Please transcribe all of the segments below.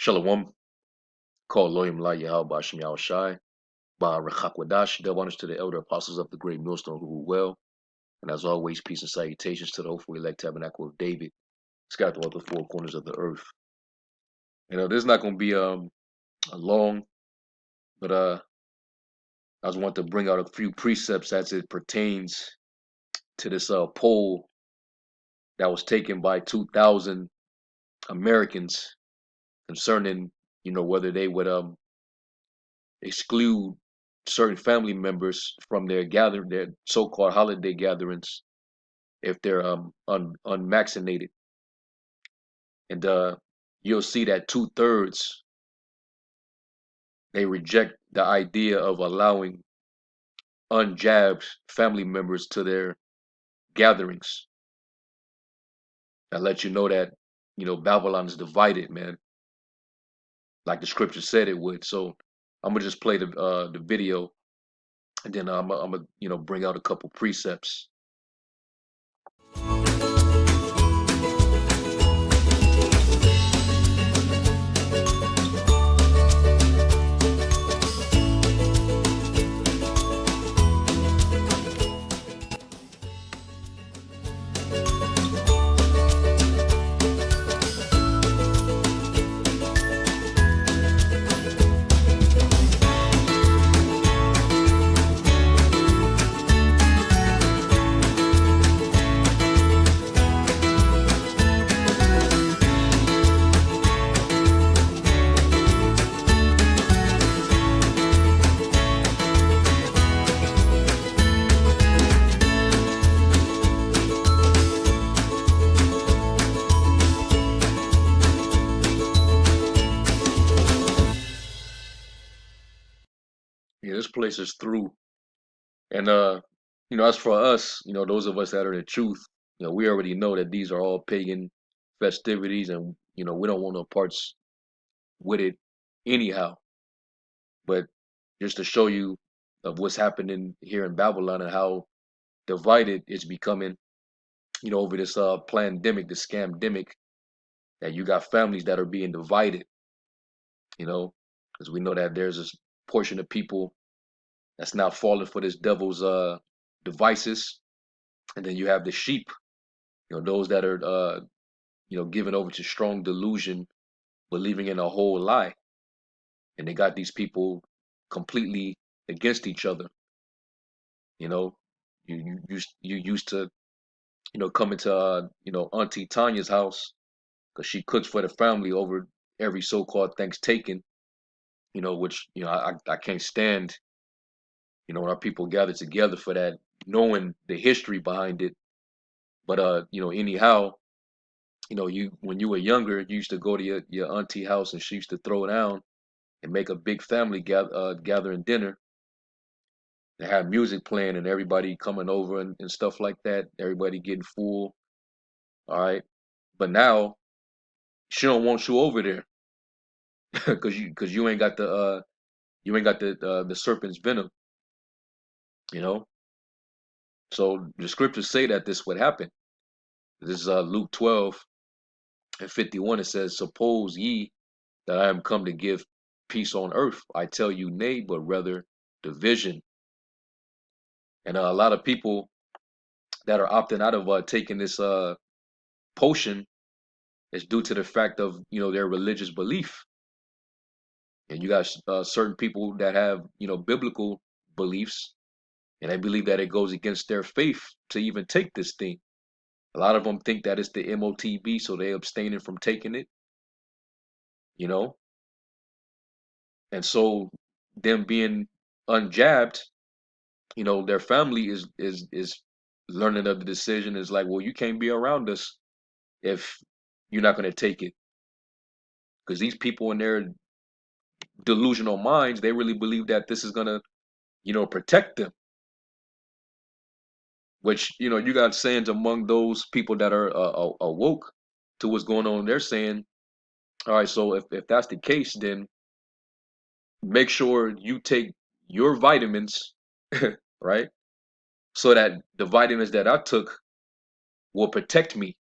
Shalom, call Loyim La Yahweh Shem Yahweh Shai, Ba Rechakwadash, double honors to the elder apostles of the great millstone who rule well, and as always, peace and salutations to the hopefully elect tabernacle of David, scattered throughout the four corners of the earth. This is not going to be long, but I just want to bring out a few precepts as it pertains to this poll that was taken by 2,000 Americans concerning, whether they would exclude certain family members from their so-called holiday gatherings if they're unvaccinated, and you'll see that 2/3 they reject the idea of allowing unjabbed family members to their gatherings. That lets you know that Babylon is divided, man, like the scripture said it would. So I'm gonna just play the video, and then I'm gonna bring out a couple precepts. Yeah, this place is through. And as for us, those of us that are in the truth, we already know that these are all pagan festivities, and we don't want no parts with it anyhow. But just to show you of what's happening here in Babylon and how divided it's becoming, over this pandemic, this scamdemic, that you got families that are being divided, because we know that there's this portion of people that's not falling for this devil's devices, and then you have the sheep, those that are given over to strong delusion, believing in a whole lie, and they got these people completely against each other. You know, you used to coming to Auntie Tanya's house because she cooks for the family over every so-called Thanksgiving. Which I can't stand. When our people gather together for that, knowing the history behind it. But anyhow, you when you were younger, you used to go to your auntie house and she used to throw down and make a big family gathering dinner. They have music playing and everybody coming over and stuff like that. Everybody getting full. All right. But now she don't want you over there because you ain't got the serpent's venom, you know. So the scriptures say that this would happen. This is Luke 12:51. It says, "Suppose ye that I am come to give peace on earth? I tell you, nay, but rather division." And a lot of people that are opting out of taking this potion is due to the fact of their religious belief. And you got certain people that have biblical beliefs, and they believe that it goes against their faith to even take this thing. A lot of them think that it's the MOTB, so they abstaining from taking it. You know, and so them being unjabbed, their family is learning of the decision. Is like, well, you can't be around us if you're not going to take it, because these people in their delusional minds, they really believe that this is going to protect them. Which you got sayings among those people that are awoke to what's going on. They're saying, all right, so if that's the case, then make sure you take your vitamins, right? So that the vitamins that I took will protect me.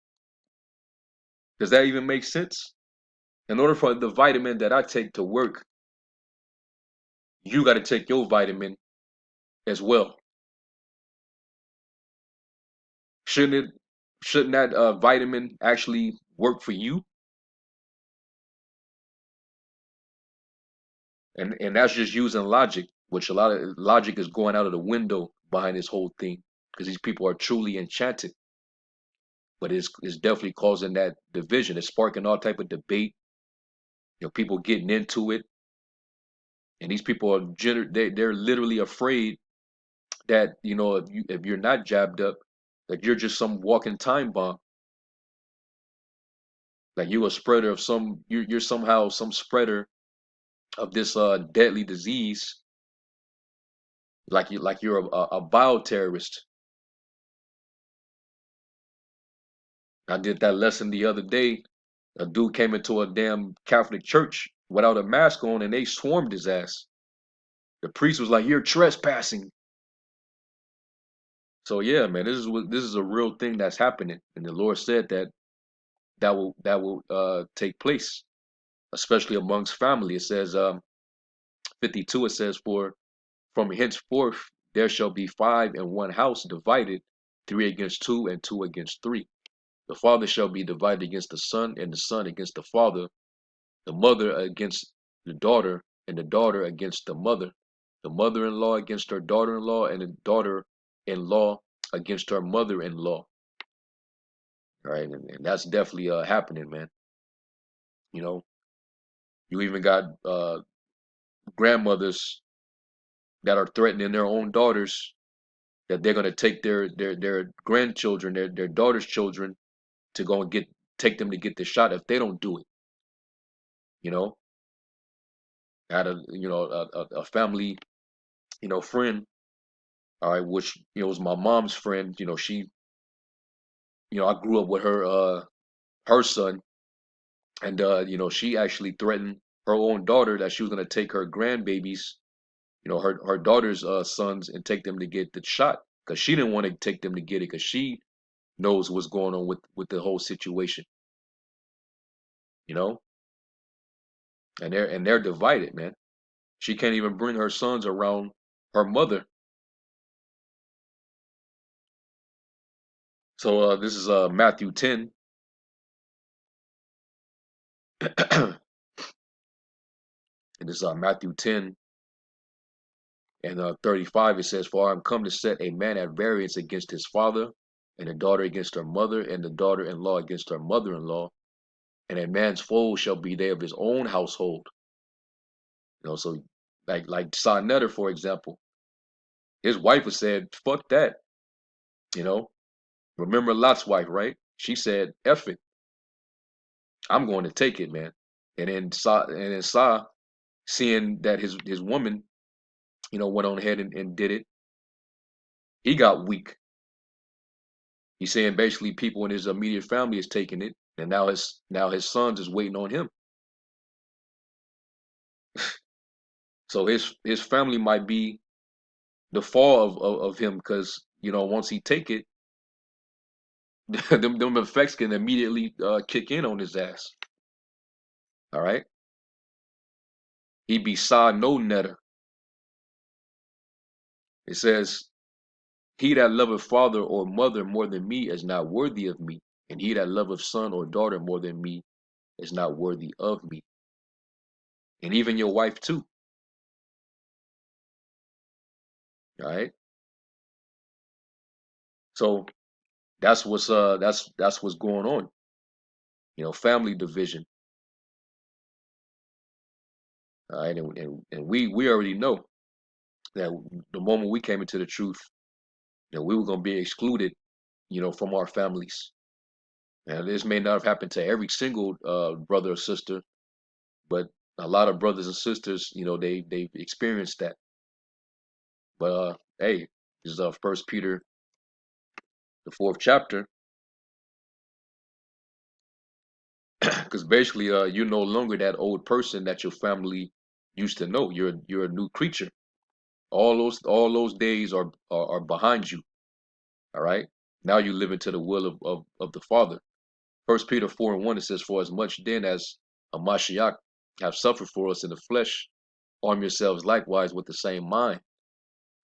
Does that even make sense? In order for the vitamin that I take to work, you got to take your vitamin as well. Shouldn't it? Shouldn't that vitamin actually work for you? And that's just using logic, which a lot of logic is going out of the window behind this whole thing because these people are truly enchanted. But it's definitely causing that division. It's sparking all type of debate. People getting into it, and these people are they're literally afraid that if you're not jabbed up, that you're just some walking time bomb. Like you a spreader of you're somehow some spreader of this deadly disease. You're a bioterrorist. I did that lesson the other day. A dude came into a damn Catholic church without a mask on, and they swarmed his ass. The priest was like, "You're trespassing." So yeah, man, this is a real thing that's happening, and the Lord said that that will take place, especially amongst family. It says 52. It says, "For from henceforth there shall be five in one house divided, three against two, and two against three. The father shall be divided against the son, and the son against the father, the mother against the daughter, and the daughter against the mother-in-law against her daughter-in-law, and the daughter-in-law against her mother-in-law." All right, and that's definitely happening, man. You know, you even got grandmothers that are threatening their own daughters that they're gonna take their grandchildren, their daughter's children, to go and take them to get the shot if they don't do it. You know, I had a family friend, all right, which was my mom's friend. I grew up with her son, and she actually threatened her own daughter that she was gonna take her grandbabies, her daughter's sons, and take them to get the shot because she didn't want to take them to get it because she knows what's going on with the whole situation, you know, and they're divided, man. She can't even bring her sons around her mother. So this is Matthew 10, and this is Matthew 10 and 35. It says, "For I am come to set a man at variance against his father, and a daughter against her mother, and the daughter-in-law against her mother-in-law. And a man's foes shall be they of his own household." So like Sa Neter, for example, his wife was said, "Fuck that." You know, remember Lot's wife, right? She said, "F it, I'm going to take it, man." And then Sa, seeing that his woman, went on ahead and did it, he got weak. He's saying basically people in his immediate family is taking it, and now his sons is waiting on him. So his family might be the fall of him because once he take it, them effects can immediately kick in on his ass. All right, he be Sa no netter. It says, "He that loveth father or mother more than me is not worthy of me, and he that loveth son or daughter more than me is not worthy of me." And even your wife too. All right. So that's what's going on. Family division. All right, and we already know that the moment we came into the truth, we were gonna be excluded, from our families. And this may not have happened to every single brother or sister, but a lot of brothers and sisters, they've experienced that. But hey, this is First Peter, the fourth chapter, because basically, you're no longer that old person that your family used to know. You're a new creature. All those days are behind you. All right. Now you live into the will of the Father. First Peter 4:1, it says, "For as much then as Mashiach have suffered for us in the flesh, arm yourselves likewise with the same mind.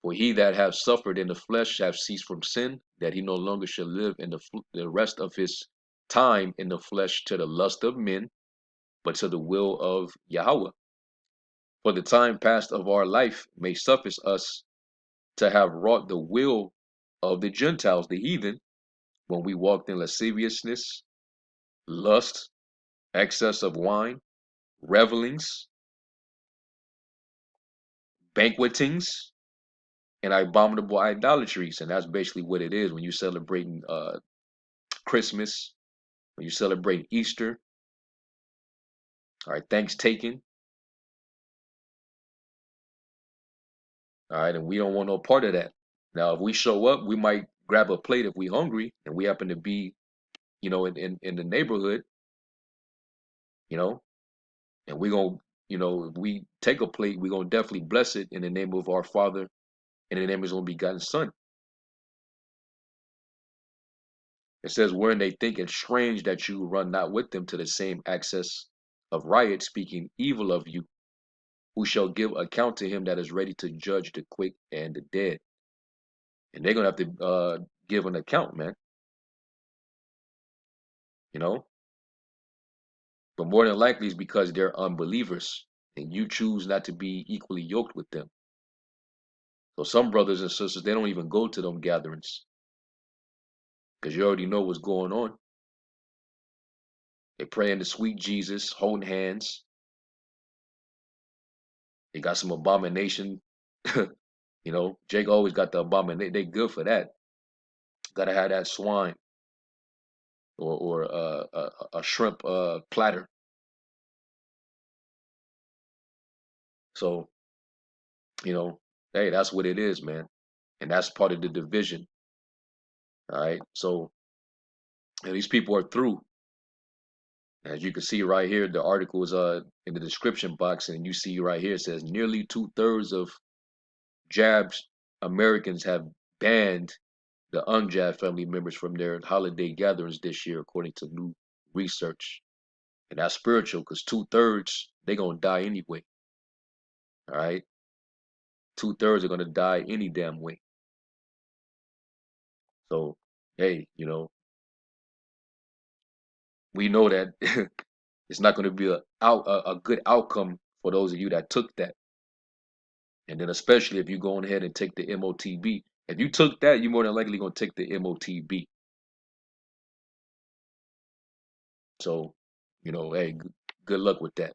For he that hath suffered in the flesh hath ceased from sin, that he no longer shall live in the rest of his time in the flesh to the lust of men, but to the will of Yahweh. For the time past of our life may suffice us to have wrought the will of the Gentiles, the heathen, when we walked in lasciviousness, lust, excess of wine, revelings, banquetings, and abominable idolatries. And that's basically what it is when you're celebrating Christmas, when you celebrate Easter, all right, Thanksgiving, all right, and we don't want no part of that. Now, if we show up, we might grab a plate if we hungry and we happen to be, in the neighborhood, you know, and we gonna, if we take a plate, we gonna definitely bless it in the name of our Father and in the name of His only begotten Son. It says, wherein they think it strange that you run not with them to the same access of riot, speaking evil of you, who shall give account to him that is ready to judge the quick and the dead. And they're gonna have to give an account, man. You know, but more than likely it's because they're unbelievers, and you choose not to be equally yoked with them. So some brothers and sisters, they don't even go to them gatherings because you already know what's going on. They pray in the sweet Jesus, holding hands. They got some abomination. Jake always got the abomination. They good for that. Gotta have that swine or a shrimp platter. So hey, that's what it is, man, and that's part of the division. All right, so and these people are through. As you can see right here, the article is in the description box, and you see right here it says nearly 2/3 of Jab's Americans have banned the Unjab family members from their holiday gatherings this year, according to new research. And that's spiritual because 2/3 they're gonna die anyway. All right, 2/3 are gonna die any damn way. So hey, we know that it's not going to be a good outcome for those of you that took that. And then especially if you go on ahead and take the MOTB. If you took that, you're more than likely going to take the MOTB. So, hey, good luck with that.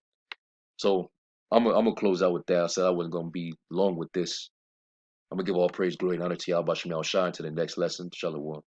So I'm gonna close out with that. I said I wasn't gonna be long with this. I'm gonna give all praise, glory, and honor to Yahweh Shem Shine to the next lesson. Shalom.